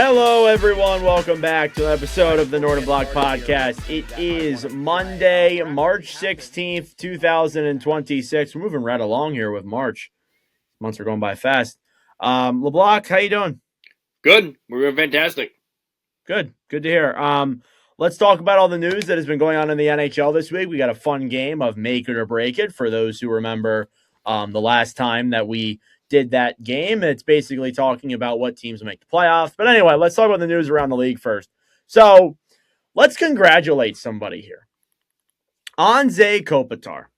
Hello, everyone. Welcome back to an episode of the Northern Block Podcast. It is Monday, March 16th, 2026. We're moving right along here with March. Months are going by fast. LeBlanc, how you doing? Good. We're doing fantastic. Good. Good to hear. Let's talk about all the news that has been going on in the NHL this week. We got a fun game of Make It or Break It for those who remember the last time that we did that game. It's basically talking about what teams will make the playoffs. But anyway, let's talk about the news around the league first. So let's congratulate somebody here. Anze Kopitar,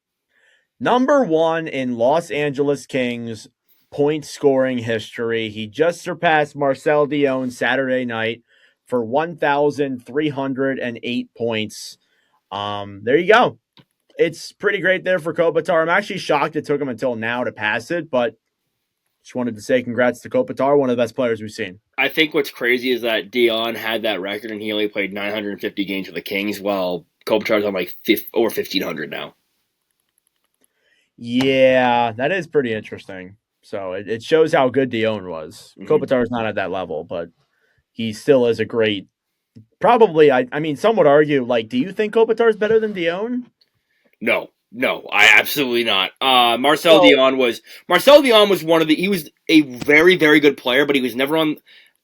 number one in Los Angeles Kings point scoring history. He just surpassed Marcel Dion Saturday night for 1,308 points. There you go. It's pretty great there for Kopitar. I'm actually shocked it took him until now to pass it, but just wanted to say congrats to Kopitar, one of the best players we've seen. I think what's crazy is that Dion had that record and he only played 950 games for the Kings, while Kopitar's on like over 1,500 now. Yeah, that is pretty interesting. So it shows how good Dion was. Mm-hmm. Kopitar's not at that level, but he still is a great. Probably, I mean, some would argue, like, do you think Kopitar's better than Dion? No, I absolutely not. Marcel Dion was one of the. He was a very, very good player, but he was never on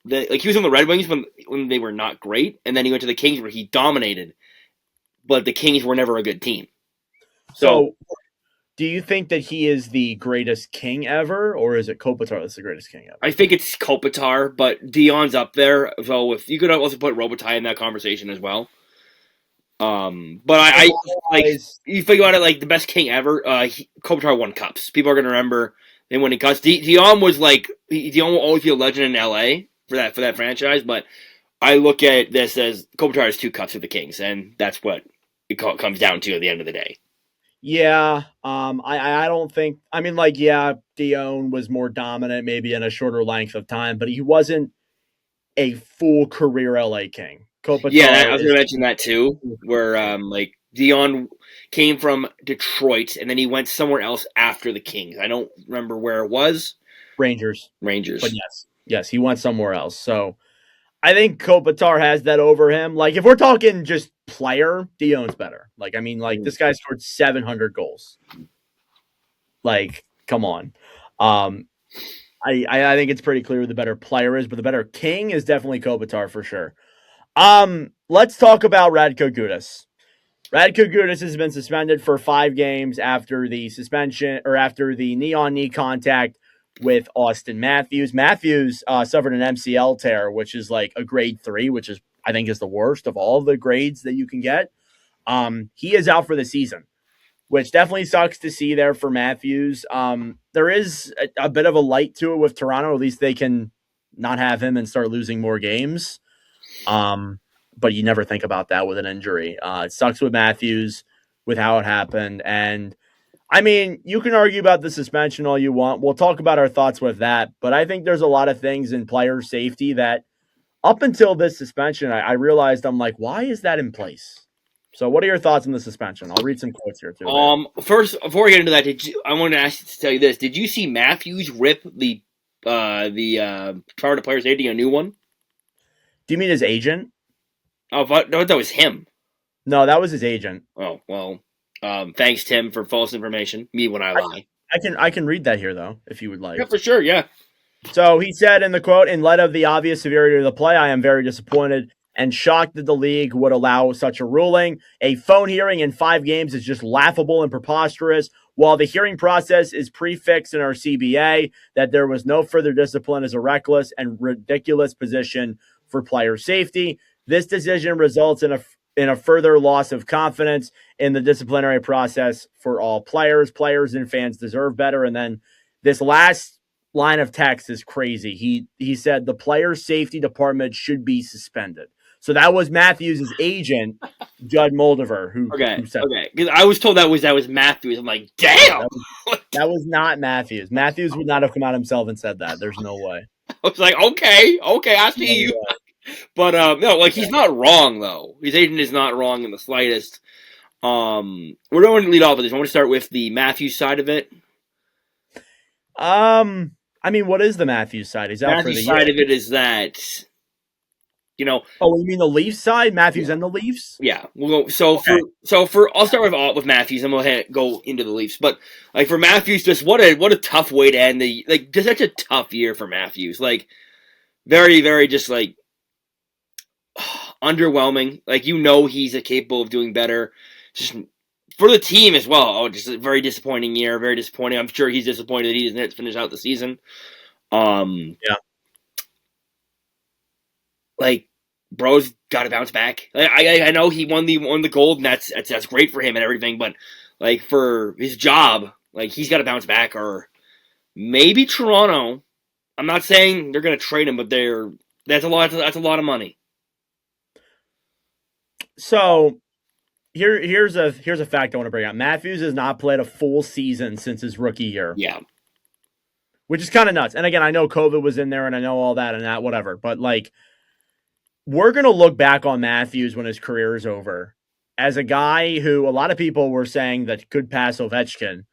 he was on the Red Wings when they were not great, and then he went to the Kings where he dominated, but the Kings were never a good team. So do you think that he is the greatest King ever, or is it Kopitar that's the greatest King ever? I think it's Kopitar, but Dion's up there. So if you could also put Robitaille in that conversation as well. But I like, you think about it, like the best King ever. Kopitar won cups. People are gonna remember him winning cups. Dion was like Dion will always be a legend in LA for that franchise. But I look at this as Kopitar has 2 cups with the Kings, and that's what it comes down to at the end of the day. Yeah, I don't think. I mean, like, yeah, Dion was more dominant, maybe in a shorter length of time, but he wasn't a full career LA King. Kopitar, yeah, I was going to mention that too, where like Dion came from Detroit and then he went somewhere else after the Kings. I don't remember where it was. Rangers. But yes, he went somewhere else. So I think Kopitar has that over him. Like, if we're talking just player, Dion's better. Like, I mean, like, this guy scored 700 goals. Like, come on. I think it's pretty clear who the better player is, but the better King is definitely Kopitar for sure. Let's talk about RadKO Gudas. RadKO Gudas has been suspended for 5 games after the suspension, or after the knee-on-knee contact with Austin Matthews. Matthews suffered an MCL tear, which is like a grade 3, which is, I think, is the worst of all the grades that you can get. He is out for the season, which definitely sucks to see there for Matthews. There is a bit of a light to it with Toronto. At least they can not have him and start losing more games. But you never think about that with an injury. It sucks with Matthews, with how it happened. And, I mean, you can argue about the suspension all you want. We'll talk about our thoughts with that. But I think there's a lot of things in player safety that up until this suspension, I realized, I'm like, why is that in place? So what are your thoughts on the suspension? I'll read some quotes here, too. First, before we get into that, I want to tell you this. Did you see Matthews rip the Florida player safety a new one? Do you mean his agent? Oh, but no, that was him. No, that was his agent. Oh, well, thanks, Tim, for false information. Me when I lie. I can read that here, though, if you would like. Yeah, for sure, yeah. So he said in the quote, "In light of the obvious severity of the play, I am very disappointed and shocked that the league would allow such a ruling. A phone hearing in 5 games is just laughable and preposterous. While the hearing process is prefixed in our CBA, that there was no further discipline is a reckless and ridiculous position for player safety. This decision results in a further loss of confidence in the disciplinary process for all players. Players and fans deserve better." And then this last line of text is crazy. He said the player safety department should be suspended. So that was Matthews' agent, Judd Moldover, who said okay. Because I was told that was Matthews. I'm like, damn. That was not Matthews. Matthews would not have come out himself and said that. There's no way. I was like, okay, I see you. But no, like, he's not wrong though. His agent is not wrong in the slightest. We're going to lead off with this. I want to start with the Matthews side of it. I mean, what is the Matthews side? He's out for the year. Matthews side of it is that Oh, you mean the Leafs side? Matthews and the Leafs? Yeah, we'll go. So Okay. for I'll start with Matthews, and we'll go into the Leafs. But like for Matthews, just what a tough way to end the just such a tough year for Matthews. Like very very just like underwhelming. Like he's capable of doing better. Just for the team as well. Oh, just a very disappointing year. Very disappointing. I'm sure he's disappointed that he doesn't finish out the season. Yeah. Like bro's got to bounce back. I know he won the gold, and that's great for him and everything. But like for his job, like he's got to bounce back, or maybe Toronto. I'm not saying they're going to trade him, but that's a lot. That's a lot of money. So here's a fact I want to bring up. Matthews has not played a full season since his rookie year. Yeah, which is kind of nuts. And again, I know COVID was in there, and I know all that and that, whatever. But like, we're gonna look back on Matthews when his career is over as a guy who a lot of people were saying that could pass Ovechkin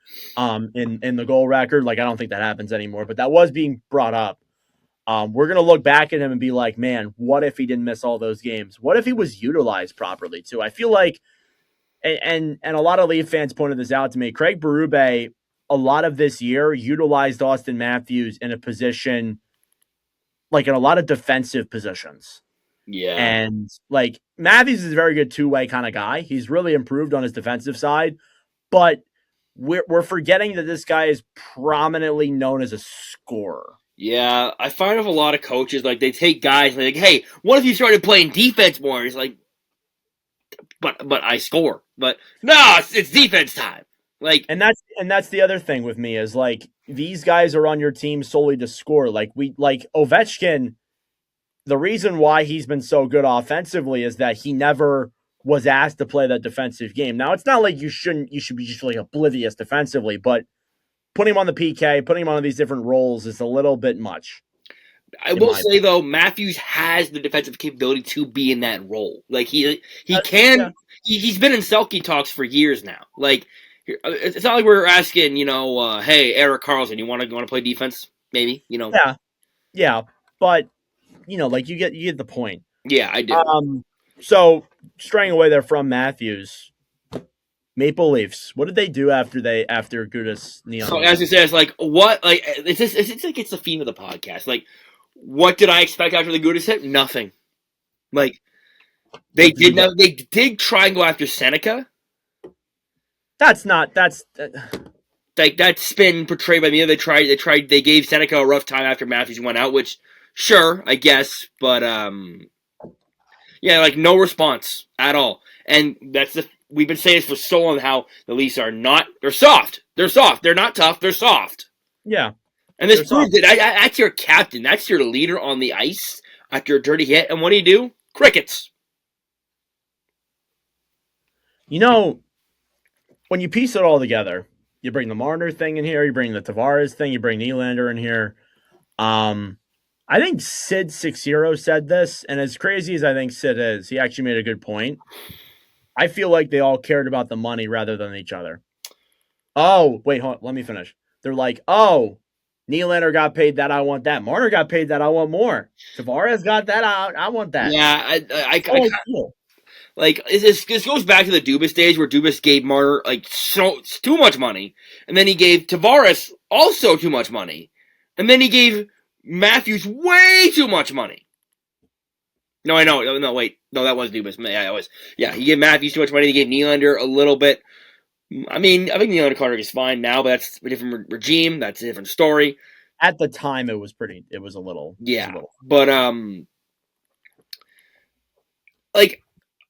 in the goal record. Like, I don't think that happens anymore, but that was being brought up. We're gonna look back at him and be like, man, what if he didn't miss all those games? What if he was utilized properly too? I feel like, and a lot of Leaf fans pointed this out to me. Craig Berube, a lot of this year, utilized Austin Matthews in a position, like in a lot of defensive positions. yeah, And like Matthews is a very good two-way kind of guy. He's really improved on his defensive side, but we're forgetting that this guy is prominently known as a scorer. yeah. I find with a lot of coaches, like they take guys and they're like, "Hey, what if you started playing defense more?" He's like, "But I score." But no, it's defense time. Like, And that's the other thing with me is like these guys are on your team solely to score. Like Ovechkin, the reason why he's been so good offensively is that he never was asked to play that defensive game. Now, it's not like you should be just like oblivious defensively, but putting him on the PK, putting him on these different roles is a little bit much. I will say though, Matthews has the defensive capability to be in that role. Like he can. Yeah. He's been in Selke talks for years now. Like it's not like we're asking, hey, Eric Carlson, you want to play defense? Maybe, Yeah, but like you get the point. Yeah, I do. So straying away there from Matthews, Maple Leafs. What did they do after Gudas Neon? So as you say, it's like what? Like it's like it's the theme of the podcast. Like, what did I expect after the Gudis hit? Nothing. Like they did try and go after Seneca. That's like that's been portrayed by me. They gave Seneca a rough time after Matthews went out, which sure, I guess, but yeah, like no response at all. And we've been saying this for so long how the Leafs they're soft. They're soft. They're not tough. They're soft. Yeah. And this proves it. That's your captain. That's your leader on the ice after a dirty hit. And what do? Crickets. When you piece it all together, you bring the Marner thing in here, you bring the Tavares thing, you bring Nylander in here. I think Sid 60 said this, and as crazy as I think Sid is, he actually made a good point. I feel like they all cared about the money rather than each other. Oh, wait, hold on, let me finish. They're like, oh, Nylander got paid that, I want that. Marner got paid that, I want more. Tavares got that, I want that. Yeah, like this goes back to the Dubas days where Dubas gave Marner like too much money, and then he gave Tavares also too much money, and then he gave Matthews way too much money. No, I know. No, wait. No, that was Dubas. Yeah, that was. Yeah, he gave Matthews too much money. He gave Nylander a little bit. I mean, I think Nylander contract is fine now, but that's a different regime. That's a different story. At the time, it was a little. Yeah, but like.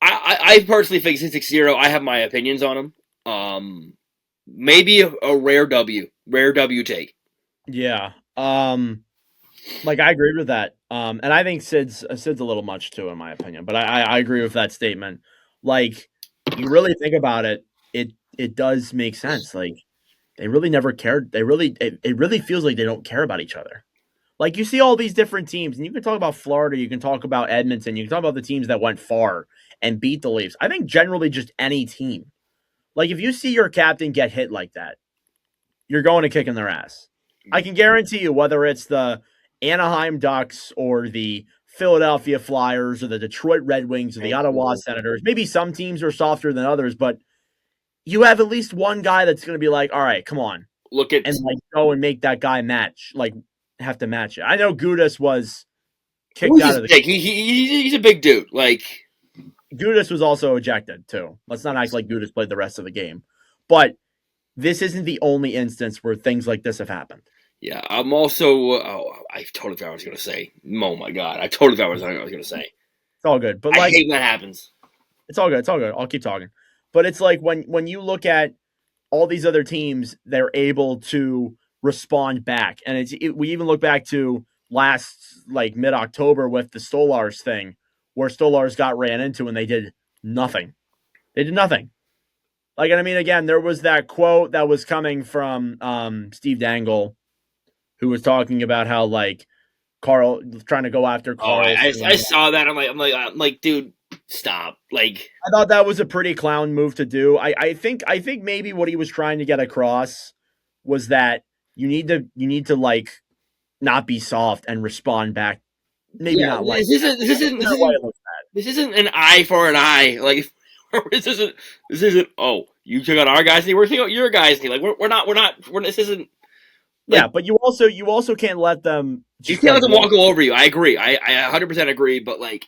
I personally think 6-0, I have my opinions on him. Maybe a rare W take. Yeah. Like I agreed with that. And I think Sid's a little much too, in my opinion. But I agree with that statement. Like you really think about it, it does make sense. Like they really never cared. It really feels like they don't care about each other. Like you see all these different teams, and you can talk about Florida, you can talk about Edmonton, you can talk about the teams that went far and beat the Leafs. I think generally just any team. Like if you see your captain get hit like that, you're going to kick in their ass. I can guarantee you, whether it's the Anaheim Ducks or the Philadelphia Flyers or the Detroit Red Wings or the Ottawa Vancouver. Senators. Maybe some teams are softer than others, but you have at least one guy that's going to be like, all right, come on. Look at and like go and make that guy match, like have to match it. I know Gudas was kicked out of the big. He's a big dude. Like Gudas was also ejected too. Let's not act like Gudas played the rest of the game. But this isn't the only instance where things like this have happened. Yeah, I'm also. I totally forgot what I was going to say. Oh my god, I totally forgot what I was going to say. It's all good, but I like hate when that happens. It's all good. It's all good. I'll keep talking. But it's like when you look at all these other teams, they're able to respond back, and we even look back to last like mid October with the Stolars thing, where Stolars got ran into and they did nothing. They did nothing. Like, and I mean, again, there was that quote that was coming from Steve Dangle, who was talking about how like Carl trying to go after Carl. I saw that. I'm like, dude, stop. Like, I thought that was a pretty clown move to do. I think maybe what he was trying to get across was that you need to like not be soft and respond back. Maybe not like this isn't an eye for an eye. Like this isn't. Oh, you took out our guys, and we're taking out your guys. Like we're not. This isn't. Like, yeah, but you also can't let them. You can't let them walk all over you. I agree. I 100% agree. But like,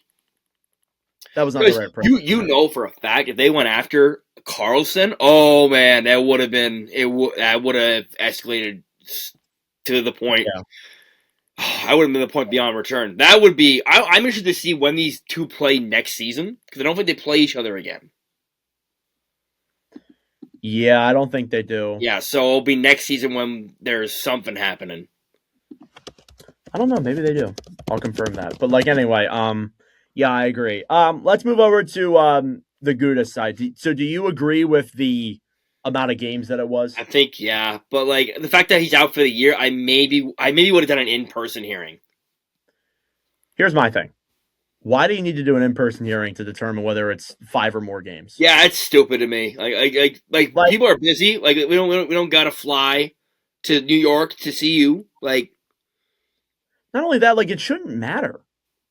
that was not the right approach. You know for a fact if they went after Carlson, oh man, that would have been that would have escalated to the point. Yeah. I would have been the point beyond return. That would be. I'm interested to see when these two play next season because I don't think they play each other again. Yeah, I don't think they do. Yeah, so it'll be next season when there's something happening. I don't know. Maybe they do. I'll confirm that. But like anyway, yeah, I agree. Let's move over to the Gudas side. So, do you agree with the amount of games that it was? I think yeah, but like the fact that he's out for the year, I maybe would have done an in-person hearing. Here's my thing. Why do you need to do an in-person hearing to determine whether it's 5 or more games? Yeah, it's stupid to me. Like people are busy. Like we don't gotta fly to New York to see you. Like, not only that, like it shouldn't matter.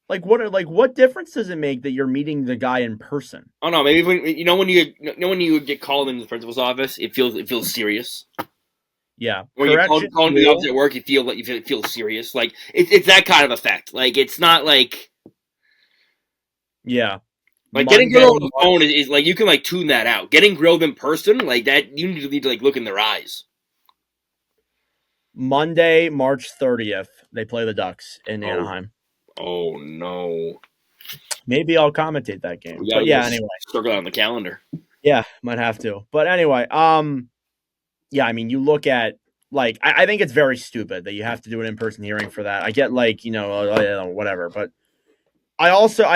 Like what difference does it make that you're meeting the guy in person? Oh no, maybe when you get called into the principal's office, it feels serious. Yeah, when you call the office at work, you feel serious. Like it's that kind of effect. Like it's not like. Yeah. Like getting grilled on the phone is like you can like tune that out. Getting grilled in person, like that you need to like look in their eyes. Monday, March 30th, they play the Ducks in Anaheim. Oh no. Maybe I'll commentate that game. But yeah, anyway. Circle it on the calendar. Yeah, might have to. But anyway, yeah, I mean you look at like I think it's very stupid that you have to do an in-person hearing for that. I get like, whatever, but I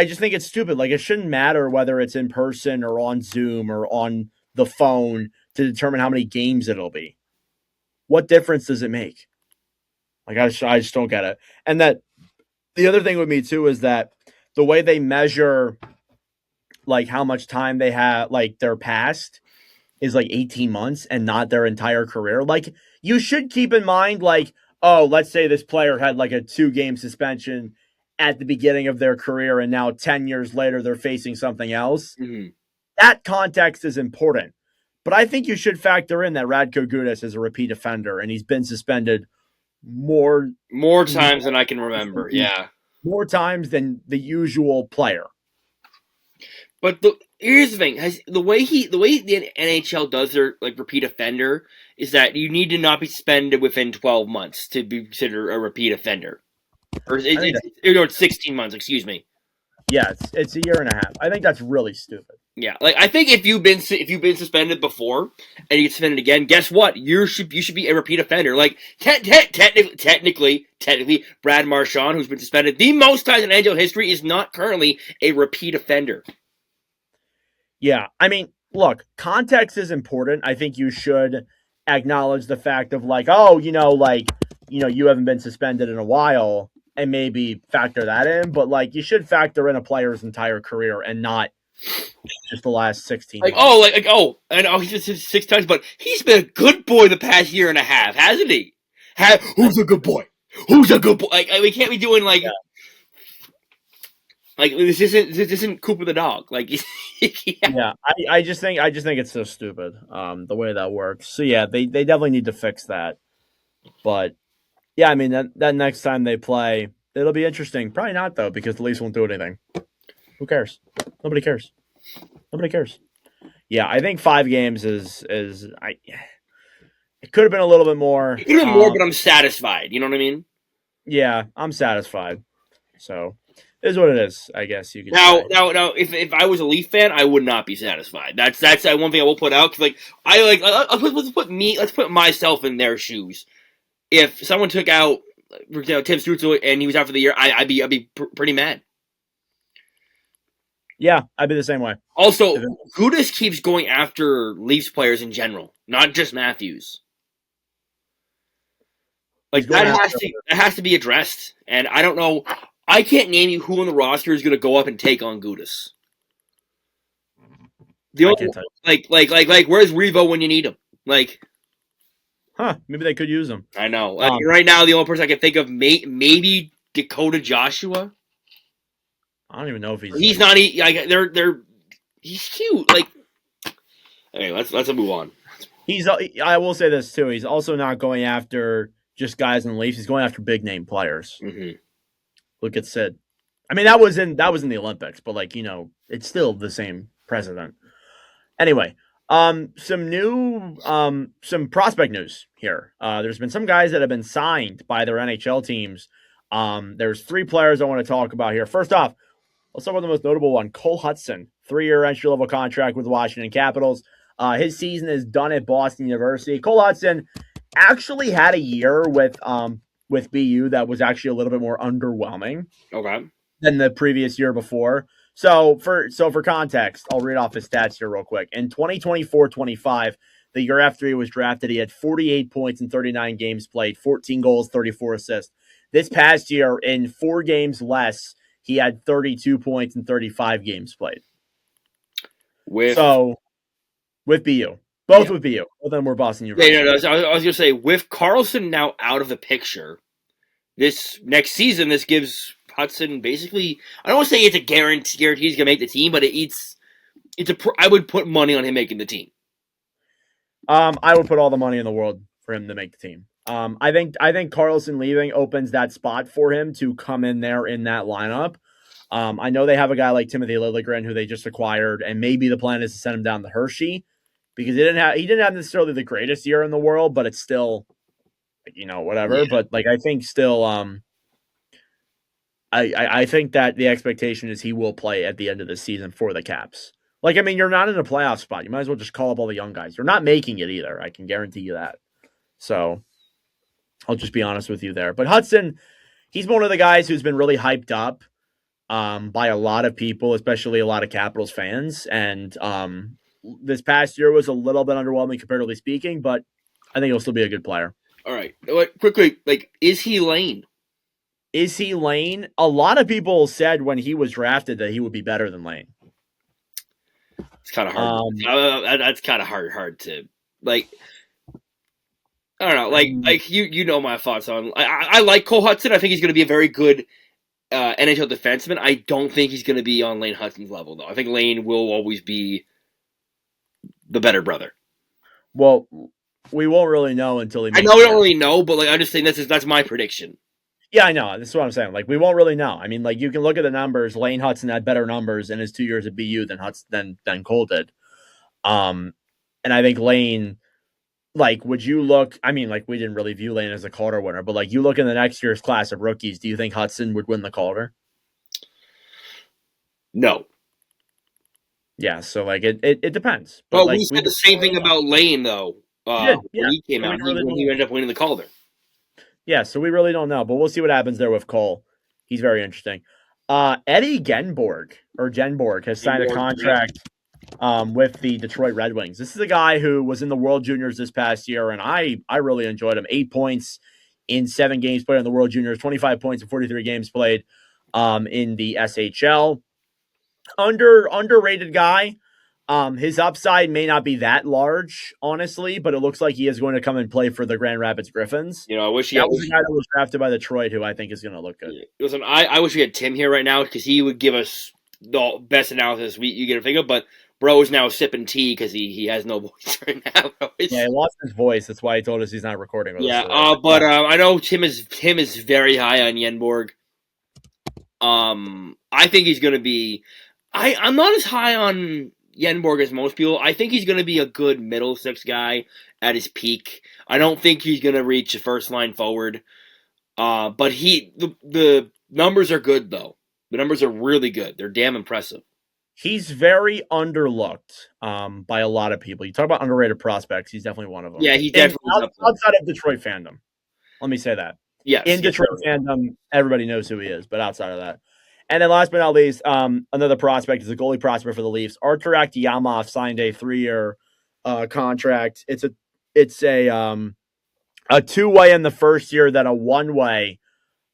just think it's stupid. Like, it shouldn't matter whether it's in person or on Zoom or on the phone to determine how many games it'll be. What difference does it make? Like, I just don't get it. And that the other thing with me too is that the way they measure like how much time they have, like their past is like 18 months and not their entire career. Like, you should keep in mind, like, oh, let's say this player had like a 2-game suspension at the beginning of their career, and now 10 years later, they're facing something else. Mm-hmm. That context is important. But I think you should factor in that RadKO Gudas is a repeat offender, and he's been suspended more times than I can remember. Yeah. More times than the usual player. But here's the thing: the way the NHL does their like repeat offender is that you need to not be suspended within 12 months to be considered a repeat offender. Or it's 16 months, excuse me. Yeah, it's a year and a half. I think that's really stupid. Yeah, like I think if you've been suspended before and you get suspended again, guess what? You should be a repeat offender. Like technically, Brad Marchand, who's been suspended the most times in NHL history, is not currently a repeat offender. Yeah, I mean, look, context is important. I think you should acknowledge the fact of like, oh, you haven't been suspended in a while. And maybe factor that in, but like you should factor in a player's entire career and not just the last 16 months. He's just 6 times, but he's been a good boy the past year and a half, hasn't he? Who's a good boy? Who's a good boy? Like we can't be doing like. Yeah. Like this isn't Cooper the dog. Like yeah. Yeah, I just think it's so stupid. The way that works. So yeah, they definitely need to fix that. But yeah, I mean that next time they play, it'll be interesting. Probably not though, because the Leafs won't do anything. Who cares? Nobody cares. Nobody cares. Yeah, I think 5 games is I. It could have been a little bit more. It could have been more, but I'm satisfied. You know what I mean? Yeah, I'm satisfied. So it is what it is. I guess you could Now, say. now, if I was a Leaf fan, I would not be satisfied. That's one thing I will put out. Cause let's put myself in their shoes. If someone took out Tim Stützle and he was out for the year, I'd be pretty mad. Yeah, I'd be the same way. Also, Gudas keeps going after Leafs players in general, not just Matthews. Like that has to be addressed. And I don't know. I can't name you who on the roster is going to go up and take on Gudas. The I only, can't tell you. where's Revo when you need him? Like, Maybe they could use him. I know. Right now, the only person I can think of maybe Dakota Joshua. I don't even know if He's not. He's cute. Like, okay, let's move on. I will say this too. He's also not going after just guys in the Leafs. He's going after big name players. Mm-hmm. Look at Sid. I mean, that was in the Olympics, but it's still the same president. Anyway, some prospect news here. There's been some guys that have been signed by their NHL teams. There's 3 players I want to talk about here. First off, let's talk about the most notable one, Cole Hudson, 3-year entry-level contract with the Washington Capitals. His season is done at Boston University. Cole Hudson actually had a year with BU that was actually a little bit more underwhelming than the previous year before. So for context, I'll read off his stats here real quick. In 2024-25, the year after he was drafted, he had 48 points in 39 games played, 14 goals, 34 assists. This past year, in 4 games less, he had 32 points in 35 games played. With BU. Both with BU. Both of them were Boston University. Yeah, no, I was going to say, with Carlson now out of the picture, this next season, this gives Hudson basically, I don't want to say it's a guarantee he's going to make the team, but I would put money on him making the team. I would put all the money in the world for him to make the team. I think Carlson leaving opens that spot for him to come in there in that lineup. I know they have a guy like Timothy Liljegren who they just acquired, and maybe the plan is to send him down to Hershey because he didn't have necessarily the greatest year in the world, but it's still, whatever. Yeah. But I think still, I think that the expectation is he will play at the end of the season for the Caps. You're not in a playoff spot. You might as well just call up all the young guys. You're not making it either. I can guarantee you that. So I'll just be honest with you there. But Hudson, he's one of the guys who's been really hyped up by a lot of people, especially a lot of Capitals fans. And this past year was a little bit underwhelming comparatively speaking, but I think he'll still be a good player. All right. Quickly, is he Lane? Is he Lane? A lot of people said when he was drafted that he would be better than Lane. It's kind of hard. That's kind of hard to like. I don't know. You know my thoughts on. I like Cole Hudson. I think he's going to be a very good NHL defenseman. I don't think he's going to be on Lane Hudson's level, though. I think Lane will always be the better brother. Well, we won't really know until he. I know we don't really know, but I'm just saying that's my prediction. Yeah, I know. That's what I'm saying. We won't really know. I mean, you can look at the numbers. Lane Hudson had better numbers in his 2 years at BU than Cole did. And I think Lane, would you look? I mean, we didn't really view Lane as a Calder winner, but you look in the next year's class of rookies. Do you think Hudson would win the Calder? No. Yeah, so it depends. But we said the same thing about Lane though. When he came out, he ended up winning the Calder. Yeah, so we really don't know, but we'll see what happens there with Cole. He's very interesting. Eddie Genborg has signed a contract with the Detroit Red Wings. This is a guy who was in the World Juniors this past year, and I really enjoyed him. 8 points in 7 games played in the World Juniors, 25 points in 43 games played in the SHL. Underrated guy. His upside may not be that large, honestly, but it looks like he is going to come and play for the Grand Rapids Griffins. I wish he That had. was the guy that was drafted by Detroit, who I think is going to look good. Listen, I wish we had Tim here right now because he would give us the best analysis you get to think of. But bro is now sipping tea because he has no voice right now. Yeah, he lost his voice. That's why he told us he's not recording with us today. But I know Tim is very high on Yenborg. I think he's going to be. I'm not as high on Yenborg as most people. I think he's going to be a good middle six guy at his peak. I don't think he's going to reach the first line forward. But the numbers are good though. The numbers are really good. They're damn impressive. He's very underlooked by a lot of people. You talk about underrated prospects. He's definitely one of them. Yeah, he definitely outside of Detroit fandom. Let me say that. Yes. In Detroit fandom, everybody knows who he is, but outside of that. And then last but not least, another prospect is a goalie prospect for the Leafs. Artur Aktyamov signed a 3-year contract. It's a two-way in the first year, then a one-way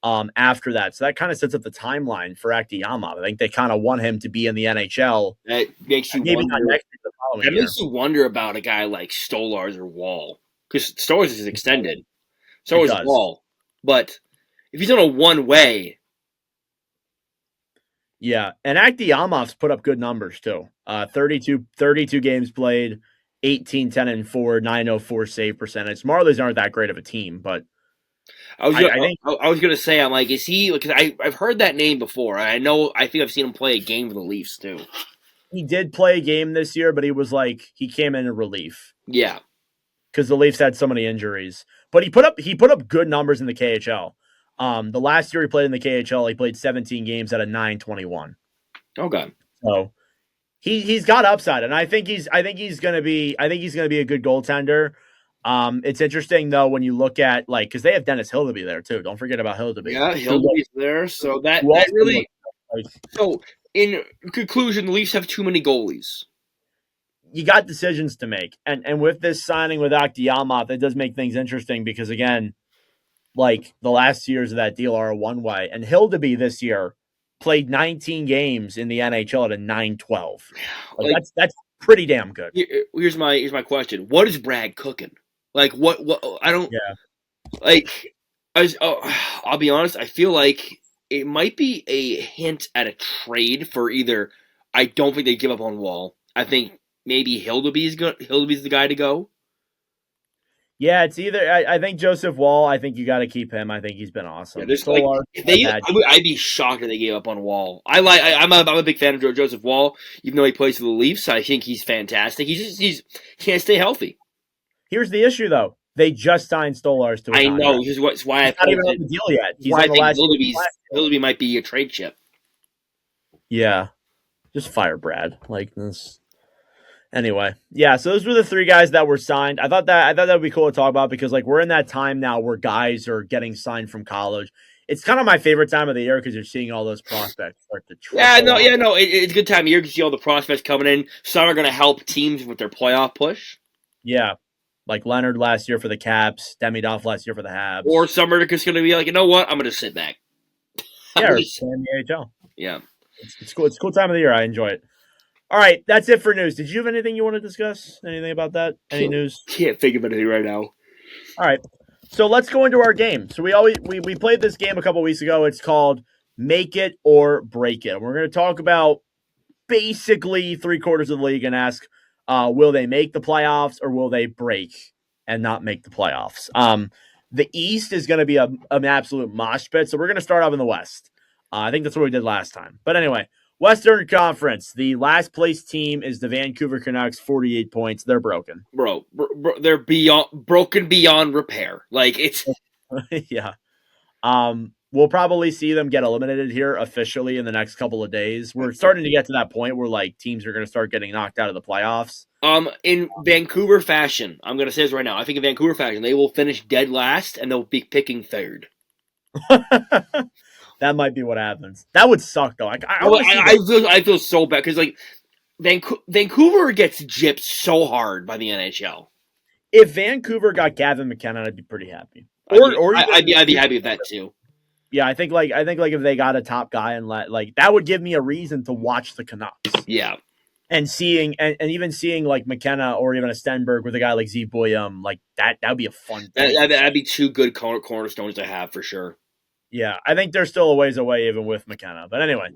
after that. So that kind of sets up the timeline for Aktyamov. I think they kind of want him to be in the NHL. That makes you maybe wonder. Not next year, the following year. Makes you wonder about a guy like Stolars or Wall. Because Stolars is extended. So is Wall. But if he's on a one-way... Yeah, and Aktyamov's put up good numbers too. 32 games played, 18, 10, and 4, 904 save percentage. Marlies aren't that great of a team, but I was gonna say, I'm like, is he? Because I've heard that name before. I think I've seen him play a game for the Leafs too. He did play a game this year, but he came in relief. Yeah, because the Leafs had so many injuries. But he put up good numbers in the KHL. The last year he played in the KHL, he played 17 games at a 9.21. Okay. So he's got upside, and I think he's gonna be a good goaltender. It's interesting though when you look at because they have Dennis Hildeby there too. Don't forget about Hildeby. Yeah, Hildeby's there. So that really. So in conclusion, the Leafs have too many goalies. You got decisions to make, and with this signing with Aktyamov, it does make things interesting because again, the last years of that deal are a one-way, and Hildeby this year played 19 games in the NHL at a 9.12. That's pretty damn good. Here's my question: what is Brad cooking? What I don't I'll be honest. I feel like it might be a hint at a trade for either. I don't think they give up on Wall. I think maybe Hildeby's the guy to go. Yeah, it's either. I think Joseph Wall. I think you got to keep him. I think he's been awesome. Yeah, I'd be shocked if they gave up on Wall. I'm a big fan of Joseph Wall, even though he plays for the Leafs. I think he's fantastic. He can't stay healthy. Here's the issue, though. They just signed Stolars to. I know. This is why he's not even on the deal yet. He's on the last. Hildeby might be a trade chip. Yeah, just fire Brad like this. Anyway, yeah, so those were the 3 guys that were signed. I thought that would be cool to talk about because we're in that time now where guys are getting signed from college. It's kind of my favorite time of the year because you're seeing all those prospects start to it's a good time of year to see all the prospects coming in. Some are going to help teams with their playoff push. Yeah, like Leonard last year for the Caps, Demidov last year for the Habs. Or some are just going to be like, you know what, I'm going to sit back. Yeah, or stay in the AHL. Yeah. It's cool. It's a cool time of the year. I enjoy it. All right, that's it for news. Did you have anything you want to discuss? Anything about that? Any news? Can't think of anything right now. All right, so let's go into our game. So we played this game a couple weeks ago. It's called Make It or Break It. We're going to talk about basically 3/4 of the league and ask, will they make the playoffs or will they break and not make the playoffs? The East is going to be an absolute mosh pit, so we're going to start off in the West. I think that's what we did last time. But anyway. Western Conference, the last place team is the Vancouver Canucks, 48 points. They're broken. Bro, they're broken beyond repair. It's yeah. We'll probably see them get eliminated here officially in the next couple of days. We're starting to get to that point where teams are going to start getting knocked out of the playoffs. In Vancouver fashion, I'm going to say this right now. I think in Vancouver fashion, they will finish dead last and they'll be picking third. That might be what happens. That would suck, though. I feel so bad because Vancouver gets gypped so hard by the NHL. If Vancouver got Gavin McKenna, I'd be pretty happy. I'd be happy with that too. Yeah, I think if they got a top guy and that would give me a reason to watch the Canucks. Yeah. And even seeing like McKenna or even a Stenberg with a guy like Z Boyum, like that would be a fun thing. That'd be two good cornerstones to have for sure. Yeah, I think they're still a ways away even with McKenna. But anyway,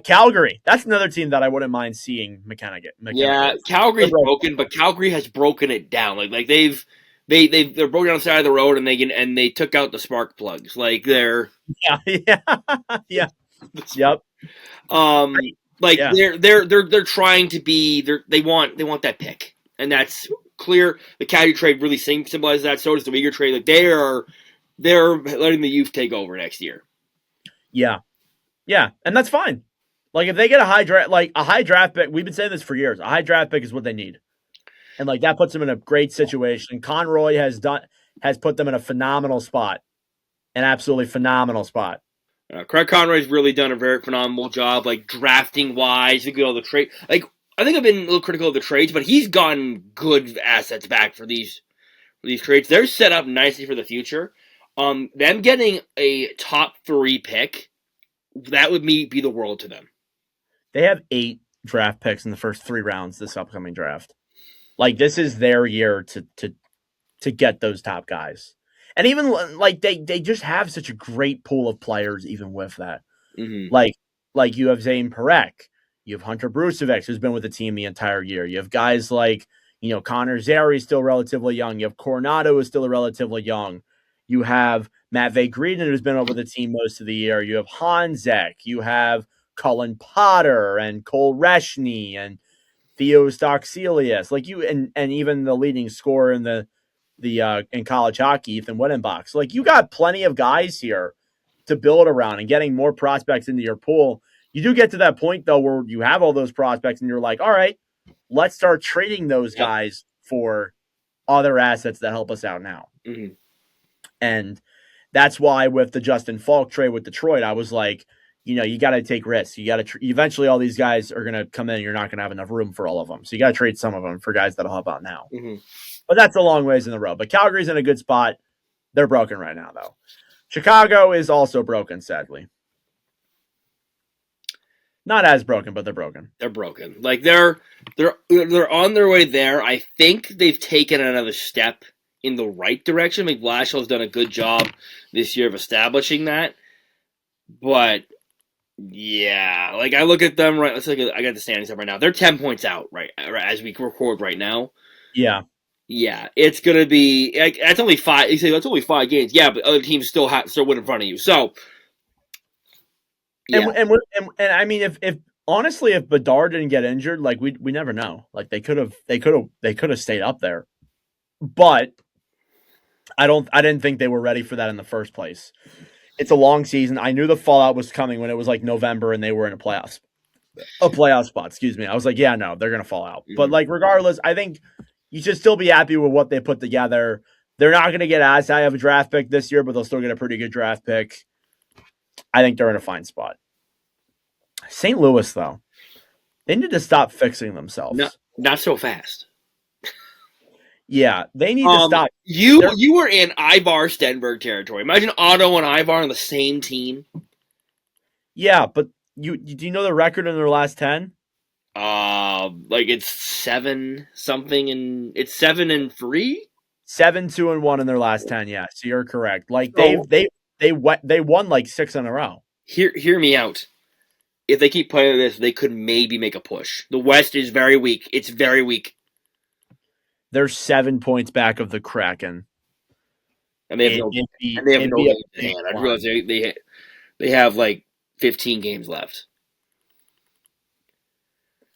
Calgary, that's another team that I wouldn't mind seeing McKenna Yeah, with. Calgary's broken, but Calgary has broken it down. Like they're broken on the side of the road, and they took out the spark plugs. Like they're yeah, yeah, yep, like yeah, they're trying to be they want that pick, and that's clear. The Calgary trade really symbolizes that. So does the Uyghur trade. Like they're letting the youth take over next year. yeah, yeah, and that's fine. Like if they get a high draft pick, we've been saying this for years. A high draft pick is what they need, and like that puts them in a great situation. Conroy has put them in a phenomenal spot, an absolutely phenomenal spot. Craig Conroy's really done a very phenomenal job, like drafting wise. Look at all the trade. Like I think I've been a little critical of the trades, but he's gotten good assets back for these trades. They're set up nicely for the future. Them getting a top 3 pick, that would be the world to them. They have 8 draft picks in the first 3 rounds this upcoming draft. Like this is their year to get those top guys. And even like they just have such a great pool of players even with that. Mm-hmm. Like you have Zane Perek, you have Hunter Brucevic, who's been with the team the entire year. You have guys like, Connor Zary, still relatively young. You have Coronado, who's still relatively young. You have Matt Greden, who's been over the team most of the year. You have Hanzek. You have Cullen Potter and Cole Reshney and Theo Stoxelius. Like and even the leading scorer in the in college hockey, Ethan Wittenbach. Like you got plenty of guys here to build around and getting more prospects into your pool. You do get to that point though where you have all those prospects and you're like, all right, let's start trading those guys for other assets that help us out now. Mm-hmm. And that's why with the Justin Falk trade with Detroit, I was like, you got to take risks. You got to eventually all these guys are going to come in. And you're not going to have enough room for all of them. So you got to trade some of them for guys that'll help out now. Mm-hmm. But that's a long ways in the road. But Calgary's in a good spot. They're broken right now, though. Chicago is also broken, sadly. Not as broken, but they're broken. They're broken. Like they're on their way there. I think they've taken another step in the right direction. I mean, Blashill's done a good job this year of establishing that. But yeah, like I look at them right. Let's look at. I got the standings up right now. They're 10 points out right as we record right now. Yeah. Yeah, it's gonna be. Like, that's only 5. You say that's only 5 games. Yeah, but other teams still win in front of you. So, yeah. And I mean, if honestly, if Bedard didn't get injured, like we never know. Like they could have stayed up there, but I didn't think they were ready for that in the first place. It's a long season. I knew the fallout was coming when it was like November and they were in a playoff spot. Excuse me. I was like, yeah, no, they're gonna fall out. Mm-hmm. But like, regardless, I think you should still be happy with what they put together. They're not going to get as high of a draft pick this year, but they'll still get a pretty good draft pick. I think they're in a fine spot. St. Louis, though, they need to stop fixing themselves. Not so fast. Yeah, they need to stop. You were in Ivar Stenberg territory. Imagine Otto and Ivar on the same team. Yeah, but do you know the record in their last 10? Like it's 7 something, and it's 7-3. 7-2-1 in their last 10. Yeah, so you're correct. Like they won like 6 in a row. Hear me out. If they keep playing this, they could maybe make a push. The West is very weak. It's very weak. They're 7 points back of the Kraken, and they have no games in hand. I realize they have like 15 games left.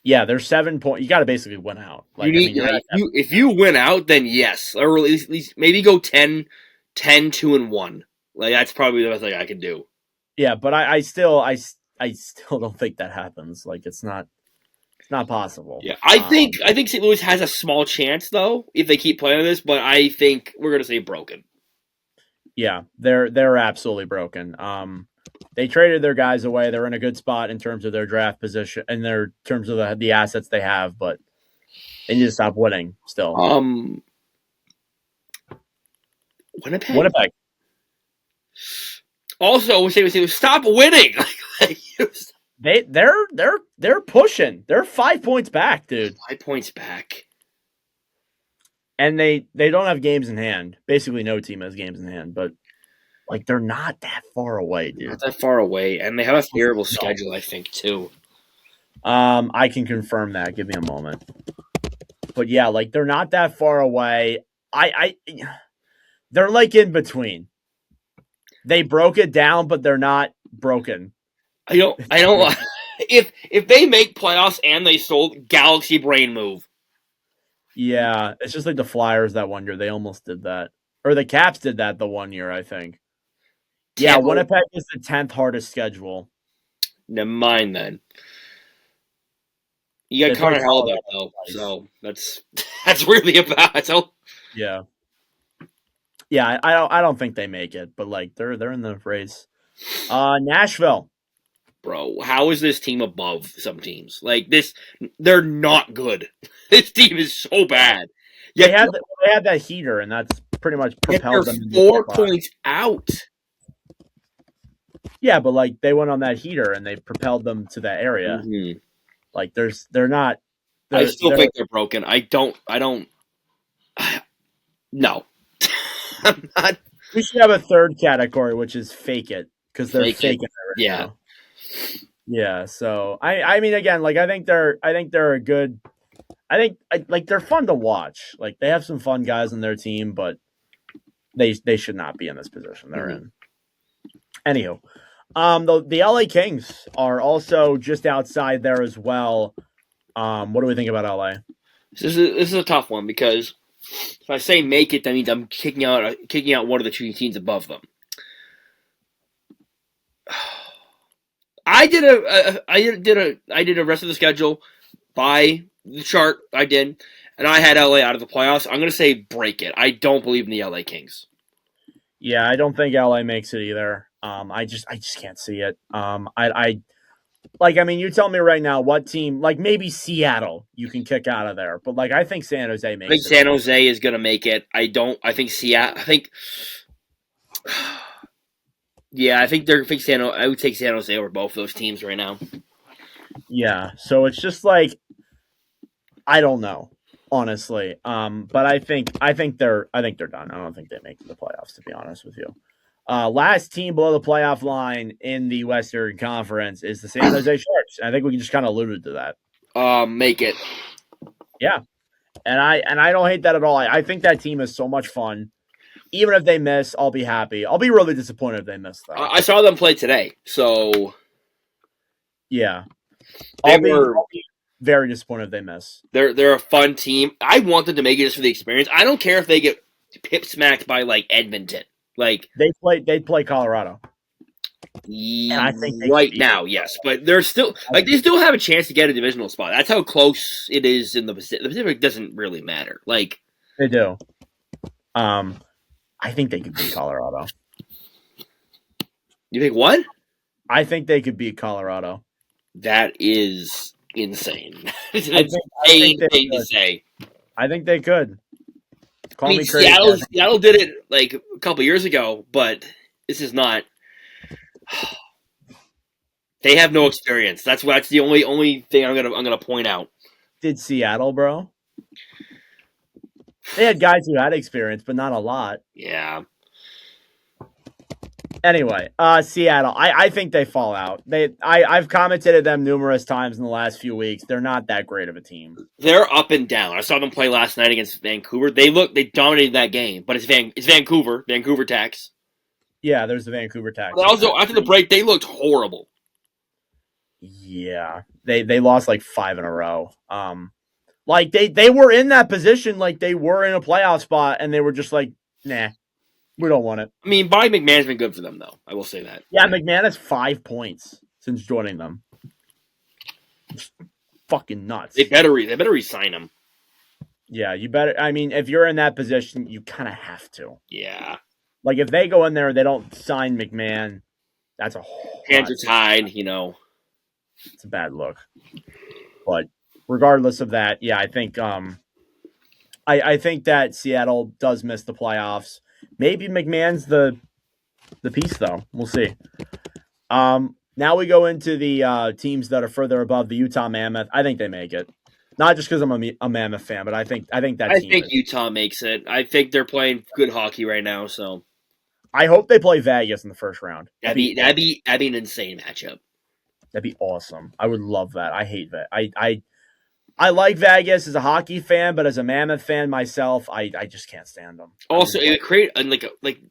Yeah, they're 7 points. You got to basically win out. Like, if you win out, then yes, or at least maybe go 10-2-1. Like that's probably the best thing I can do. Yeah, but I still don't think that happens. Like it's not possible. Yeah, I think St. Louis has a small chance though if they keep playing this, but I think we're gonna say broken. Yeah, they're absolutely broken. They traded their guys away. They're in a good spot in terms of their draft position and their terms of the assets they have, but they need to stop winning still. Winnipeg. Also, we say stop winning. they're pushing. They're 5 points back, dude. 5 points back. And they don't have games in hand. Basically, no team has games in hand, but like they're not that far away, dude. Not that far away, and they have a favorable schedule, I think, too. I can confirm that. Give me a moment. But yeah, like they're not that far away. They're like in between. They broke it down, but they're not broken. I don't. If they make playoffs and they sold Galaxy Brain move. Yeah, it's just like the Flyers that one year. They almost did that. Or the Caps did that the one year, I think. Yeah, Tampa, Winnipeg is the 10th hardest schedule. never mind then. You got Connor Hellebuyck though, so that's really about. So yeah, yeah. I don't think they make it, but like they're in the race. Nashville, bro, how is this team above some teams? Like this, they're not good. This team is so bad. They had that heater, and that's pretty much propelled them. 4 points out. Yeah, but like they went on that heater and they propelled them to that area. Mm-hmm. Like they're not. I still think they're broken. I don't. No, I'm not. We should have a third category, which is fake it, because they're faking it right now. Yeah. So I mean, again, like I think they're a good. I think like they're fun to watch. Like they have some fun guys on their team, but they should not be in this position they're in. Anywho, the LA Kings are also just outside there as well. What do we think about LA? This is a tough one because if I say make it, that means I'm kicking out one of the two teams above them. I did a rest of the schedule by the chart. I did, and I had LA out of the playoffs. I'm going to say break it. I don't believe in the LA Kings. Yeah, I don't think LA makes it either. I just can't see it. I mean, you tell me right now what team, like maybe Seattle, you can kick out of there, but like I think San Jose makes it. I think San Jose is going to make it. I think Seattle. Yeah, I think I would take San Jose over both those teams right now. Yeah, so it's just like I don't know, honestly. But I think they're done. I don't think they make the playoffs, to be honest with you. Last team below the playoff line in the Western Conference is the San Jose Sharks. I think we just kind of alluded to that. Make it. Yeah, and I don't hate that at all. I think that team is so much fun. Even if they miss, I'll be happy. I'll be really disappointed if they miss, though. I saw them play today, so yeah, I'll be very disappointed if they miss. They're a fun team. I want them to make it just for the experience. I don't care if they get pip smacked by like Edmonton. Like they play Colorado. Yeah, I think right now, yes, but they're still they still have a chance to get a divisional spot. That's how close it is in the Pacific. The Pacific doesn't really matter. Like they do. I think they could beat Colorado. You think what? I think they could beat Colorado. That is insane. It's an insane thing to say. I think they could. Call me crazy. Seattle did it like a couple years ago, but this is not. They have no experience. That's the only thing I'm gonna point out. Did Seattle, bro? They had guys who had experience, but not a lot. Yeah. Anyway, Seattle. I think they fall out. I've commented at them numerous times in the last few weeks. They're not that great of a team. They're up and down. I saw them play last night against Vancouver. They dominated that game, but it's Vancouver. Vancouver tax. Yeah, there's the Vancouver tax. But also after the break, they looked horrible. Yeah, they lost like 5 in a row. Like they were in that position, like they were in a playoff spot, and they were just like, nah, we don't want it. I mean, Bobby McMahon's been good for them, though. I will say that. Yeah, McMahon has 5 points since joining them. It's fucking nuts. They better re-sign him. Yeah, you better. I mean, if you're in that position, you kind of have to. Yeah. Like if they go in there and they don't sign McMahon, that's a hands are tied. You know, it's a bad look. But regardless of that, yeah, I think I think that Seattle does miss the playoffs. Maybe McMahon's the piece, though. We'll see. Now we go into the teams that are further above the Utah Mammoth. I think they make it. Not just because I'm a Mammoth fan, but I think that I team think is. Utah makes it. I think they're playing good hockey right now, so I hope they play Vegas in the first round. that'd be an insane matchup. That'd be awesome. I would love that. I hate that. I like Vegas as a hockey fan, but as a Mammoth fan myself, I just can't stand them. Also, it would create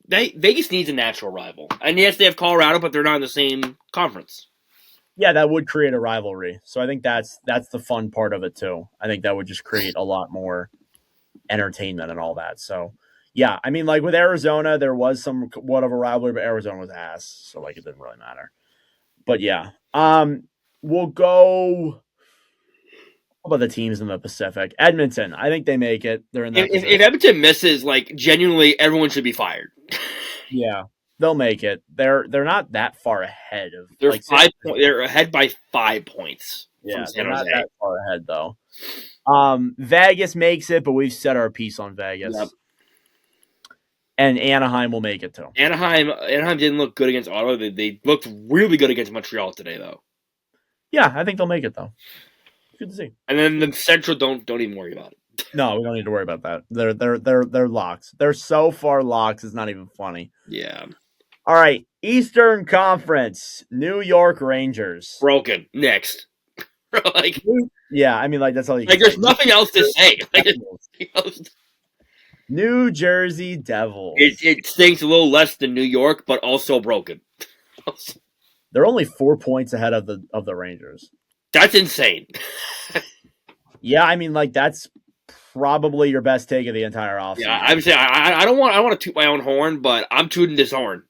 Vegas needs a natural rival, and yes, they have Colorado, but they're not in the same conference. Yeah, that would create a rivalry. So I think that's the fun part of it too. I think that would just create a lot more entertainment and all that. So yeah, I mean, like with Arizona, there was somewhat of a rivalry, but Arizona was ass, so like it didn't really matter. But yeah, we'll go. How about the teams in the Pacific? Edmonton, I think they make it. They're in that. If Edmonton misses, like genuinely, everyone should be fired. Yeah, they'll make it. They're not that far ahead of. They're like They're ahead by 5 points. Yeah, from San they're not Jose. that far ahead though. Vegas makes it, but we've set our piece on Vegas. Yep. And Anaheim will make it too. Anaheim didn't look good against Ottawa. They looked really good against Montreal today, though. Yeah, I think they'll make it though. Good to see. And then the Central, don't even worry about it. No, we don't need to worry about that. They're locks. They're so far locks. It's not even funny. Yeah. All right, Eastern Conference, New York Rangers. Broken. Next. Like, yeah, I mean, like that's all you. Like, there's nothing else to say. Like, New Jersey Devils. It stinks a little less than New York, but also broken. They're only 4 points ahead of the Rangers. That's insane. Yeah, I mean, like that's probably your best take of the entire offseason. Yeah, I'm saying I don't want to toot my own horn, but I'm tooting this horn.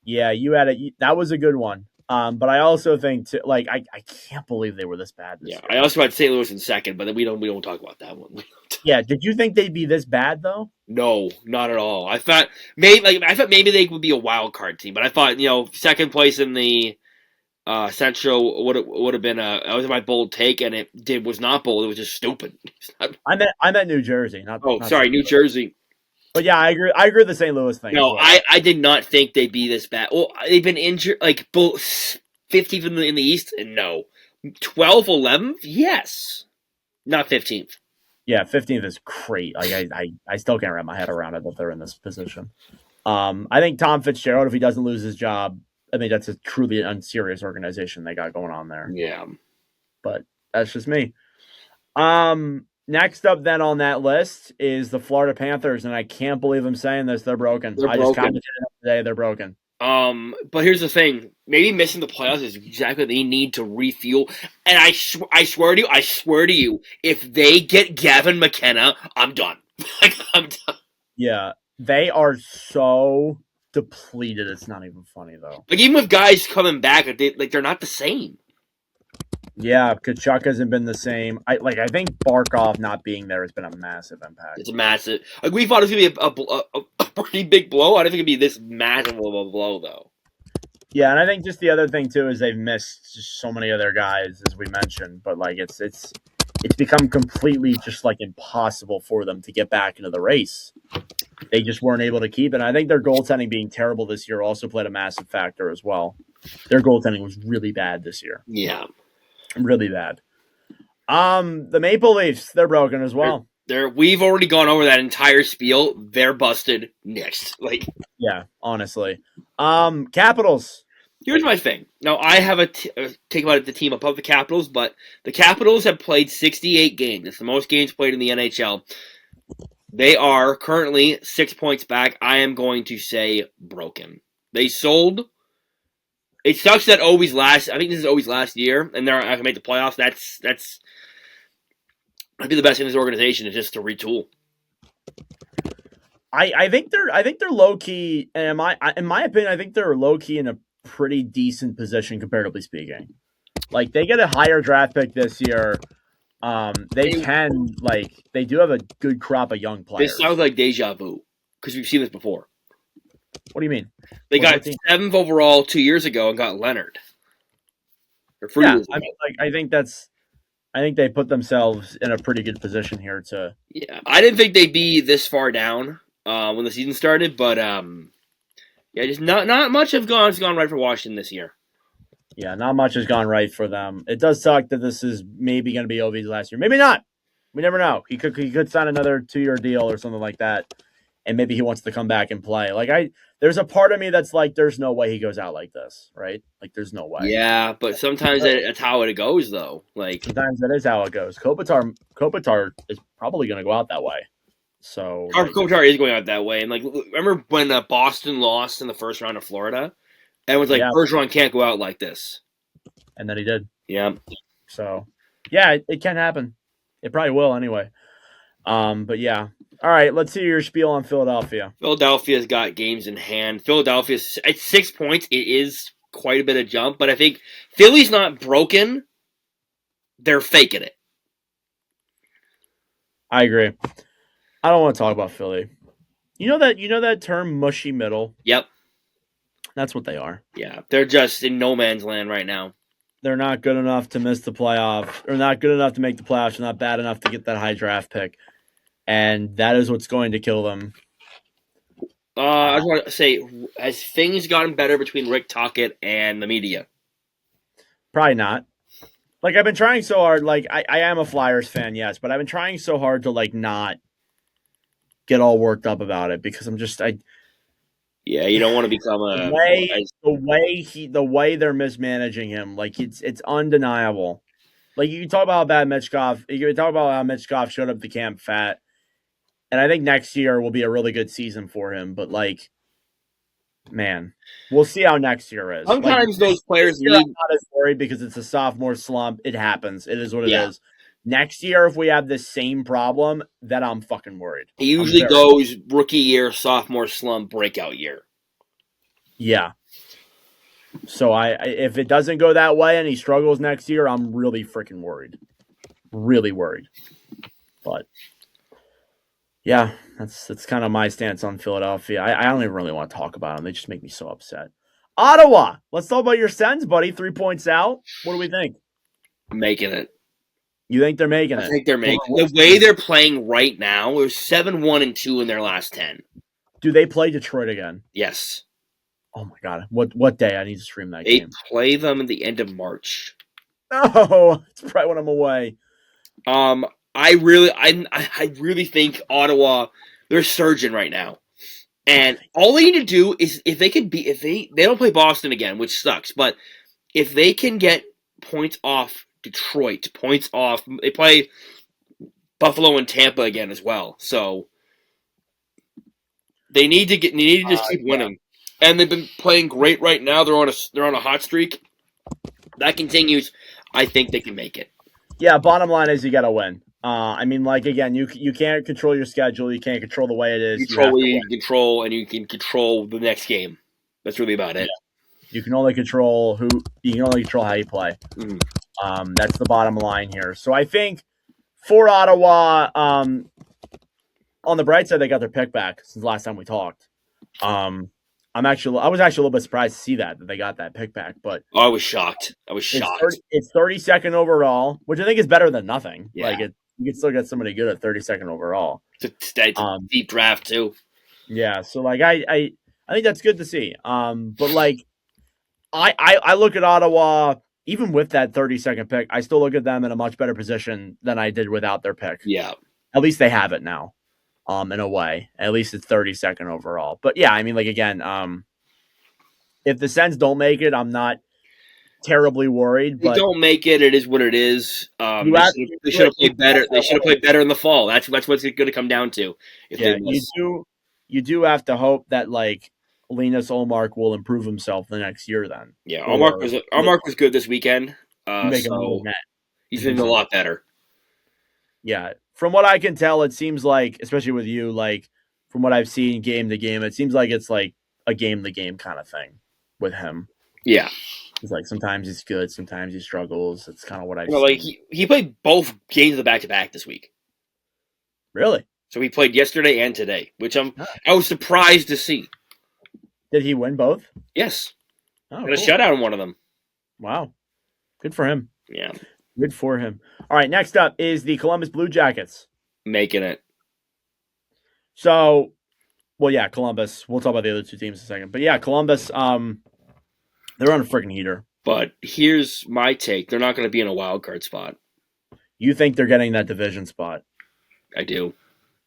Yeah, you had it. That was a good one. But I also think I can't believe they were this bad. This year. I also had St. Louis in second, but then we don't talk about that one. Yeah, did you think they'd be this bad though? No, not at all. I thought maybe they would be a wild card team, but I thought second place in the Central would have been that was my bold take, and it was not bold. It was just stupid. I meant New Jersey. Not sorry, New Jersey. But yeah, I agree. I agree with the St. Louis thing. No, well. I did not think they'd be this bad. Well, they've been injured, like both 15th in the East, and no, 12th, 11th, yes, not 15th. Yeah, 15th is great. Like I still can't wrap my head around it that they're in this position. I think Tom Fitzgerald, if he doesn't lose his job, I mean that's a truly unserious organization they got going on there. Yeah, but that's just me. Next up, then on that list is the Florida Panthers, and I can't believe I'm saying this. They're broken. I just commented today. They're broken. But here's the thing: maybe missing the playoffs is exactly what they need to refuel. And I swear to you, if they get Gavin McKenna, I'm done. I'm done. Yeah, they are so depleted. It's not even funny though. Like even with guys coming back, they're not the same. Yeah, Kachuk hasn't been the same. I think Barkov not being there has been a massive impact. It's a massive. Like we thought it was gonna be a pretty big blow. I didn't think it'd be this massive of a blow, though. Yeah, and I think just the other thing too is they've missed just so many of their guys, as we mentioned. But like it's become completely just like impossible for them to get back into the race. They just weren't able to keep it. And I think their goaltending being terrible this year also played a massive factor as well. Their goaltending was really bad this year. Yeah. Really bad. The Maple Leafs, they're broken as well. We've already gone over that entire spiel. They're busted. Next. Yeah, honestly. Capitals. Here's my thing. Now, I have a take about the team above the Capitals, but the Capitals have played 68 games. It's the most games played in the NHL. They are currently 6 points back. I am going to say broken. They sold. It sucks that Ovi's last. I think this is Ovi's last year, and they're not going to make the playoffs. That's that'd be the best in this organization is just to retool. I think they're low key, and in my opinion, I think they're low key in a pretty decent position comparatively speaking. Like they get a higher draft pick this year. They do have a good crop of young players. This sounds like deja vu because we've seen this before. What do you mean? They got 7th overall 2 years ago and got Leonard. Yeah, I mean, I think they put themselves in a pretty good position here to. Yeah, I didn't think they'd be this far down when the season started, but just not much has gone right for Washington this year. Yeah, not much has gone right for them. It does suck that this is maybe going to be OV's last year. Maybe not. We never know. He could sign another 2-year deal or something like that, and maybe he wants to come back and play. There's a part of me that's like, there's no way he goes out like this, right? Like, there's no way. Yeah, but sometimes that's how it goes, though. Like sometimes that is how it goes. Kopitar is probably going to go out that way. So Kopitar is going out that way, and like, remember when Boston lost in the first round of Florida? Everyone's like, Bergeron can't go out like this. And then he did. Yeah. So, yeah, it can happen. It probably will anyway. But yeah. All right, let's see your spiel on Philadelphia. Philadelphia's got games in hand. Philadelphia's at 6 points. It is quite a bit of jump, but I think Philly's not broken. They're faking it. I agree. I don't want to talk about Philly. You know that term mushy middle? Yep. That's what they are. Yeah, they're just in no man's land right now. They're not good enough to miss the playoffs, or not good enough to make the playoffs, or not bad enough to get that high draft pick. And that is what's going to kill them. I just want to say, has things gotten better between Rick Tocchet and the media? Probably not. Like, I've been trying so hard. Like, I am a Flyers fan, yes, but I've been trying so hard to, like, not get all worked up about it because I'm just yeah, you don't want to become the way they're mismanaging him. Like, it's undeniable. Like, you can talk about how bad Mitch Goff. You can talk about how Mitch Goff showed up to camp fat, and I think next year will be a really good season for him. But like, man, we'll see how next year is. Sometimes those players need. I'm not as worried because it's a sophomore slump. It happens. It is what it is. Next year, if we have this same problem, then I'm fucking worried. It usually goes rookie year, sophomore slump, breakout year. Yeah. So if it doesn't go that way and he struggles next year, I'm really freaking worried. Really worried. But yeah, that's kind of my stance on Philadelphia. I don't even really want to talk about them. They just make me so upset. Ottawa. Let's talk about your Sens, buddy. 3 points out. What do we think? Making it. You think they're making it? I think they're making it. The way they're playing right now, it was 7-1-2 in their last 10. Do they play Detroit again? Yes. Oh my god! What day? I need to stream that game. They play them at the end of March. Oh, it's probably when I'm away. I really think Ottawa, they're surging right now, and all they need to do is if they don't play Boston again, which sucks, but if they can get points off Detroit, they play Buffalo and Tampa again as well, so they need to just keep winning. And they've been playing great right now. They're on a hot streak. That continues. I think they can make it. Yeah, bottom line is you got to win. I mean, like, again, you can't control your schedule. You can't control the way it is. You control what you can control, and you can control the next game. That's really about it. Yeah. You can only control how you play. Mm-hmm. That's the bottom line here. So I think for Ottawa, on the bright side, they got their pick back since the last time we talked. I was actually a little bit surprised to see that they got that pick back, but I was shocked. It's 32nd overall, which I think is better than nothing. Yeah. Like, you can still get somebody good at 32nd overall. It's a deep draft too. Yeah, so like I think that's good to see. But like I look at Ottawa, even with that 32nd pick, I still look at them in a much better position than I did without their pick. Yeah, at least they have it now. In a way, at least it's 32nd overall. But yeah, I mean, like, again, if the Sens don't make it, I'm not terribly worried. But they don't make it. It is what it is. They should have played better. They should have played better in the fall. That's what's going to come down to. You do have to hope that like Linus Ullmark will improve himself the next year. Then Ullmark was good this weekend. He's been a lot better. Yeah, from what I can tell, it seems like, especially with you, like from what I've seen game to game, it seems like it's like a game to game kind of thing with him. Yeah, it's like sometimes he's good, sometimes he struggles. It's kind of what I've seen. Like he played both games of the back to back this week. Really? So he played yesterday and today, which I was surprised to see. Did he win both? Yes. Oh, got a shutout in one of them. Wow, good for him. Yeah. Good for him. All right, next up is the Columbus Blue Jackets. Making it. So, well, yeah, Columbus. We'll talk about the other two teams in a second. But yeah, Columbus, they're on a freaking heater. But here's my take: they're not going to be in a wild card spot. You think they're getting that division spot? I do.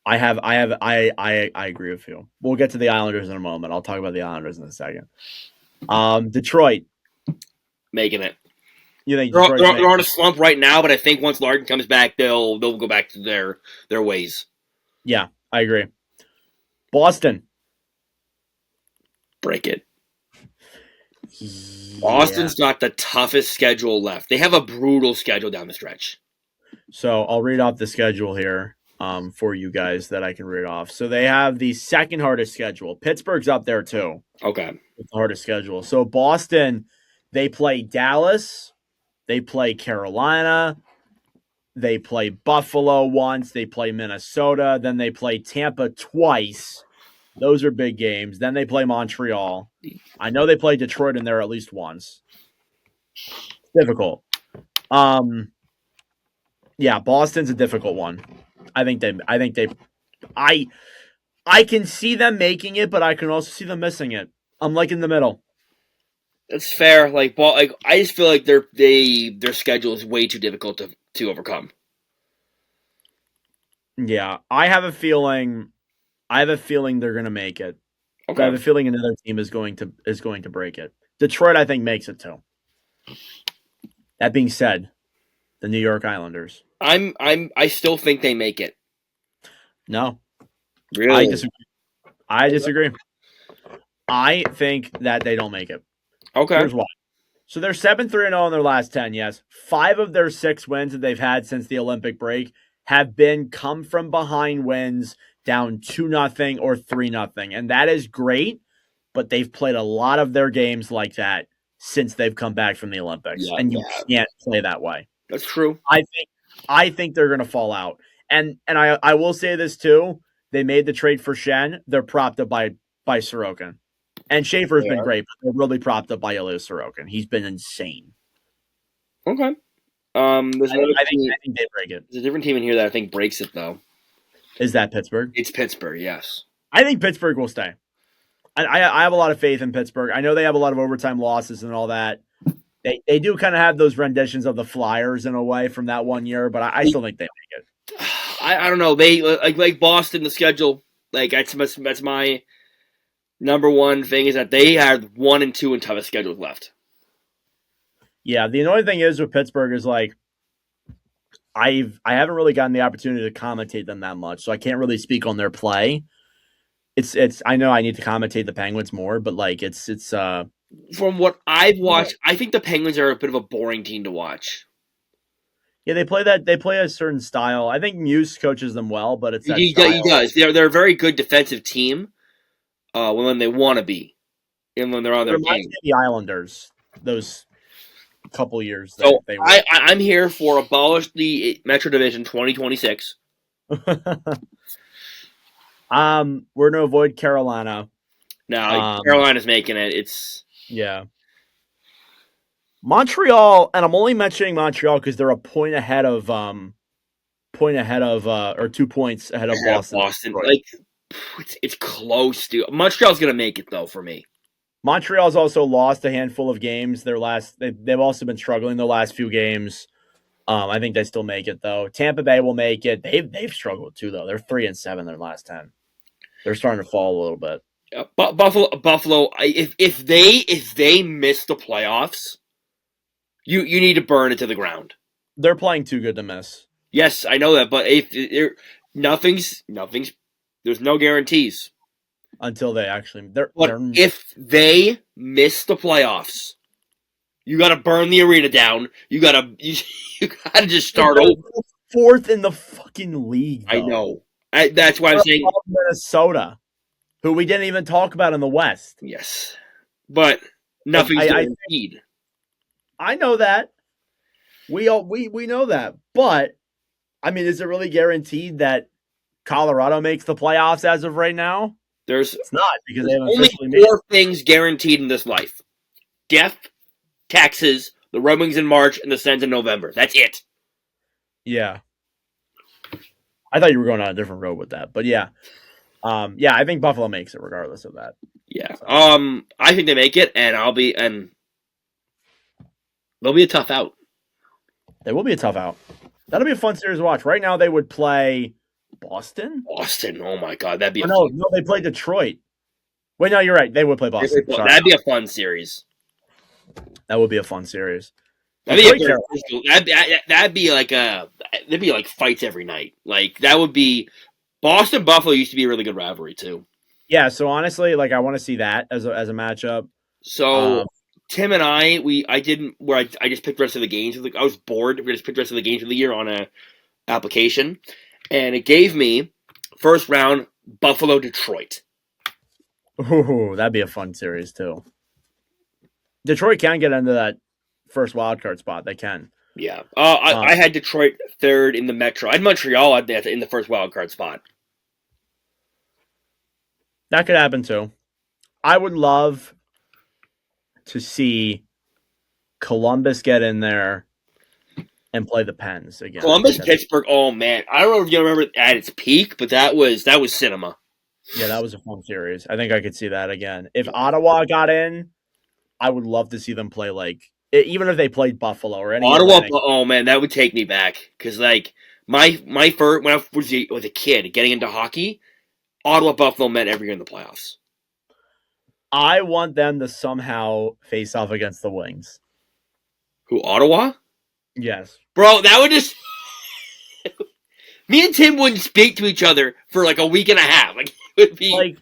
I agree with you. We'll get to the Islanders in a moment. I'll talk about the Islanders in a second. Detroit. Making it. You think They're Detroit's on a slump right now, but I think once Larkin comes back, they'll go back to their ways. Yeah, I agree. Boston. Break it. Yeah. Boston's got the toughest schedule left. They have a brutal schedule down the stretch. So I'll read off the schedule here for you guys that I can read off. So they have the second hardest schedule. Pittsburgh's up there too. Okay. With the hardest schedule. So Boston, they play Dallas, they play Carolina, they play Buffalo once, they play Minnesota, then they play Tampa twice. Those are big games. Then they play Montreal. I know they play Detroit in there at least once. Difficult. Yeah, Boston's a difficult one. I can see them making it, but I can also see them missing it. I'm like in the middle. That's fair. I just feel like their schedule is way too difficult to overcome. Yeah, I have a feeling they're going to make it. Okay. I have a feeling another team is going to break it. Detroit, I think, makes it too. That being said, the New York Islanders. I still think they make it. No. Really? I disagree. I think that they don't make it. Okay. Here's why. So they're 7-3-0 in their last 10, yes. 5 of their 6 wins that they've had since the Olympic break have been come from behind wins down 2-0 or 3-0. And that is great, but they've played a lot of their games like that since they've come back from the Olympics. Yeah, and you can't play that way. That's true. I think they're going to fall out. And I will say this too. They made the trade for Shen. They're propped up by Sorokin. And Schaefer's been great, but they're really propped up by Ilya Sorokin. He's been insane. Okay. I think they break it. There's a different team in here that I think breaks it, though. Is that Pittsburgh? It's Pittsburgh, yes. I think Pittsburgh will stay. I have a lot of faith in Pittsburgh. I know they have a lot of overtime losses and all that. They do kind of have those renditions of the Flyers in a way from that one year, but I still think they make it. I don't know. They like Boston. The schedule, that's my number one thing is that they had 1 and 2 and toughest schedules left. Yeah, the annoying thing is with Pittsburgh is like I haven't really gotten the opportunity to commentate them that much, so I can't really speak on their play. It's I know I need to commentate the Penguins more, but like it's from what I've watched, I think the Penguins are a bit of a boring team to watch. Yeah, they play a certain style. I think Muse coaches them well, but it's that he does. They're a very good defensive team when they want to be, and when they're on their game. The Islanders, those couple years. So I'm here for abolish the Metro Division 2026. We're going to avoid Carolina. No, Carolina's making it. Yeah. Montreal, and I'm only mentioning Montreal because they're a point ahead of or 2 points ahead of Boston. Like it's close, dude. Montreal's gonna make it though for me. Montreal's also lost a handful of games. They've also been struggling the last few games. I think they still make it though. Tampa Bay will make it. They've struggled too though. They're 3-7 their last 10. They're starting to fall a little bit. Buffalo. If they miss the playoffs, you need to burn it to the ground. They're playing too good to miss. Yes, I know that, but nothing's. There's no guarantees until they actually. If they miss the playoffs, you got to burn the arena down. You got to just start over. 4th in the fucking league. Though. I know. That's why I'm saying Minnesota, who we didn't even talk about in the West. Yes, but nothing's guaranteed. I know that. We know that, but I mean, is it really guaranteed that Colorado makes the playoffs as of right now? It's not because they haven't only officially made 4 things guaranteed in this life: death, taxes, the Red Wings in March, and the Sens in November. That's it. Yeah. I thought you were going on a different road with that, but yeah. I think Buffalo makes it regardless of that. Yeah. I think they make it, and They'll be a tough out. They will be a tough out. That'll be a fun series to watch. Right now, they would play Boston. Oh my God, that'd be. No, they play Detroit. Wait, no, you're right. They would play Boston. Sorry. That'd be a fun series. That would be a fun series. That'd be like there'd be like fights every night. Like that would be. Boston Buffalo used to be a really good rivalry too. Yeah, so honestly, like I want to see that as a matchup. So Tim and I just picked the rest of the games. I was bored. We just picked the rest of the games of the year on a application, and it gave me first round Buffalo Detroit. Ooh, that'd be a fun series too. Detroit can get into that first wild card spot. They can. Yeah. I had Detroit third in the Metro. I had Montreal in the first wild card spot. That could happen too. I would love to see Columbus get in there and play the Pens again. Columbus, Pittsburgh. Oh man, I don't know if you remember at its peak, but that was cinema. Yeah, that was a fun series. I think I could see that again. If Ottawa got in, I would love to see them play even if they played Buffalo or any Ottawa. Oh man, that would take me back because like my first when I was a kid getting into hockey, Ottawa Buffalo met every year in the playoffs. I want them to somehow face off against the Wings. Who, Ottawa? Yes, bro. That would just me and Tim wouldn't speak to each other for like a week and a half. Like it would be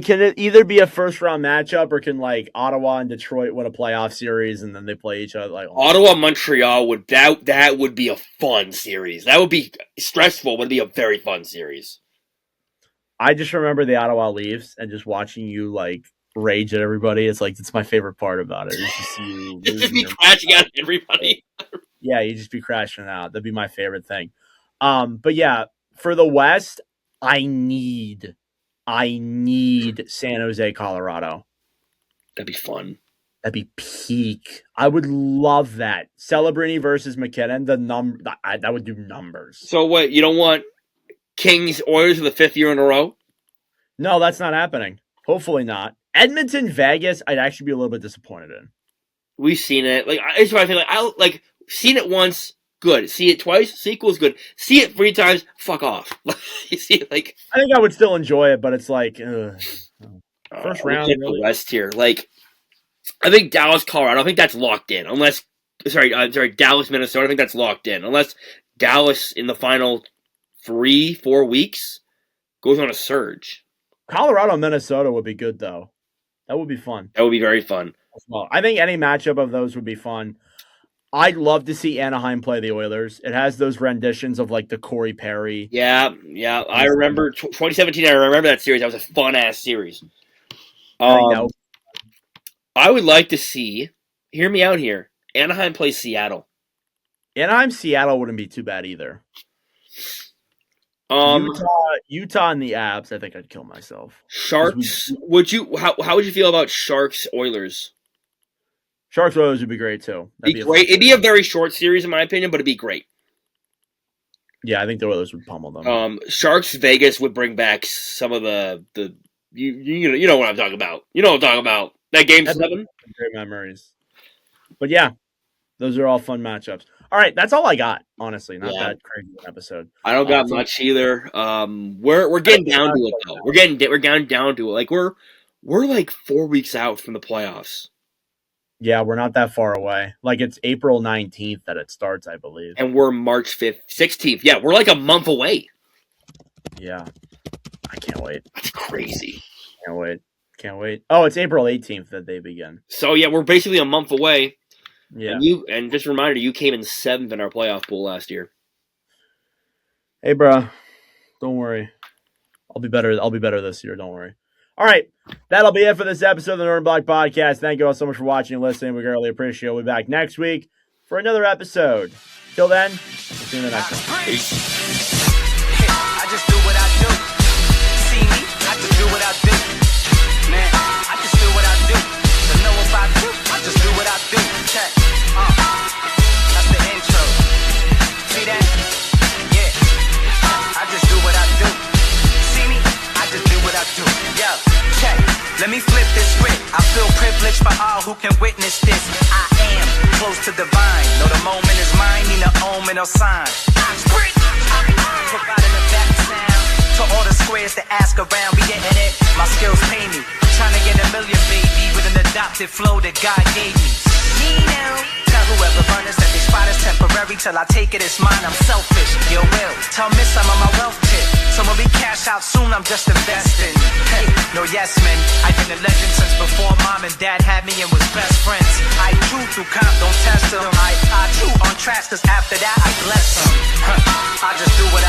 can it either be a first round matchup or can like Ottawa and Detroit win a playoff series and then they play each other? Like Ottawa Montreal would that would be a fun series. That would be stressful, but it'd be a very fun series. I just remember the Ottawa Leafs and just watching you like rage at everybody. It's like it's my favorite part about it. It's just you just be crashing out at everybody. Yeah, you just be crashing out. That'd be my favorite thing. But yeah, for the West, I need San Jose, Colorado. That'd be fun. That'd be peak. I would love that. Celebrini versus McKinnon. That would do numbers. So what? You don't want Kings Oilers for the 5th year in a row? No, that's not happening. Hopefully not. Edmonton Vegas, I'd actually be a little bit disappointed in. We've seen it. Like it's what I think. Like seen it once. Good. See it twice. Sequel's good. See it 3 times. Fuck off. You see it like. I think I would still enjoy it, but it's like first round. Really? The West here, like I think Dallas, Colorado. I think that's locked in. Unless, Dallas, Minnesota. I think that's locked in. Unless Dallas in the final 3-4 weeks goes on a surge. Colorado, Minnesota would be good though. That would be fun. That would be very fun. Well, I think any matchup of those would be fun. I'd love to see Anaheim play the Oilers. It has those renditions of like the Corey Perry. Yeah. I remember 2017. I remember that series. That was a fun ass series. I would like to see. Hear me out here. Anaheim plays Seattle. Anaheim, Seattle wouldn't be too bad either. Utah and the Abs. I think I'd kill myself. Sharks. Would you? How would you feel about Sharks Oilers? Sharks Oilers would be great too. That'd be great. It'd be a very short series in my opinion, but it'd be great. Yeah, I think the Oilers would pummel them. Sharks Vegas would bring back some of the you know what I'm talking about. You know what I'm talking about. That game 7. Great memories. But yeah, those are all fun matchups. All right, that's all I got. Honestly, not that crazy an episode. I don't got much either. We're getting down to it though. We're getting down to it. Like we're like 4 weeks out from the playoffs. Yeah, we're not that far away. Like it's April 19th that it starts, I believe. And we're March 5th, 16th. Yeah, we're like a month away. Yeah. I can't wait. That's crazy. Can't wait. Oh, it's April 18th that they begin. So yeah, we're basically a month away. Yeah. And just a reminder, you came in 7th in our playoff pool last year. Hey, bro. Don't worry. I'll be better this year. Don't worry. All right. That'll be it for this episode of the Northern Block Podcast. Thank you all so much for watching and listening. We greatly appreciate it. We'll be back next week for another episode. Till then, we'll see you in the next one. Peace. I just do what I do. See me? I just do what I do. Man, I just do what I do. To know about you, I just do what I do. Check. That's the intro. See that? Yeah. I just do what I do. See me? I just do what I do. Yo, check. Let me flip this script. I feel privileged for all who can witness this. I am close close to divine. Know the moment is mine, need no omen or sign. Providing a back sound to all the squares that ask around, we getting it. My skills pay me. Trying to get a million, baby, with an adopted flow that God gave me. Nino. Tell whoever runners that they spot is temporary till I take it, it's mine. I'm selfish. Yo, will. Tell Miss I'm on my wealth tip. So when we cash out soon, I'm just investing. No yes men. I've been a legend since before mom and dad had me and was best friends. I chew through comp, don't test them. I chew on tracks, cause after that I bless them. I just do what